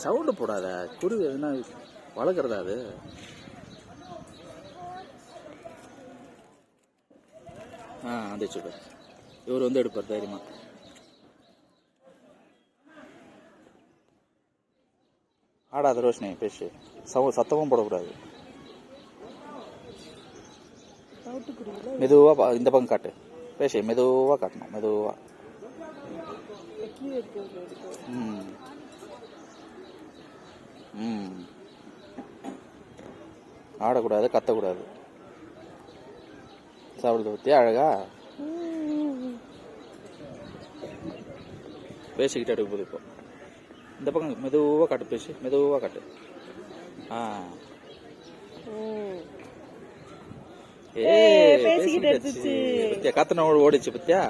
Sound போடாத. குருவி எதுனா வளர்க்குறதா அது? வந்துச்சு. இவர் வந்து எடுப்பார் தைரியமா. ஆடாத ரோஷினி பேசு. சத்தமும் போடக்கூடாது. மெதுவா இந்த பக்கம் காட்டு. பேசு மெதுவா காட்டணும். மெதுவா. ஆடக்கூடாது, கத்தக்கூடாது. சாப்பிடுறது பத்தியா அழகா பேசிக்கிட்டு எடுக்க போகுது. இப்போ இந்த பக்கம் மெதுவா காட்டு. பேசு மெதுவா காட்டு. பேசிக்கிட்டு பத்தியா? காத்தன ஓடிச்சு பத்தியா?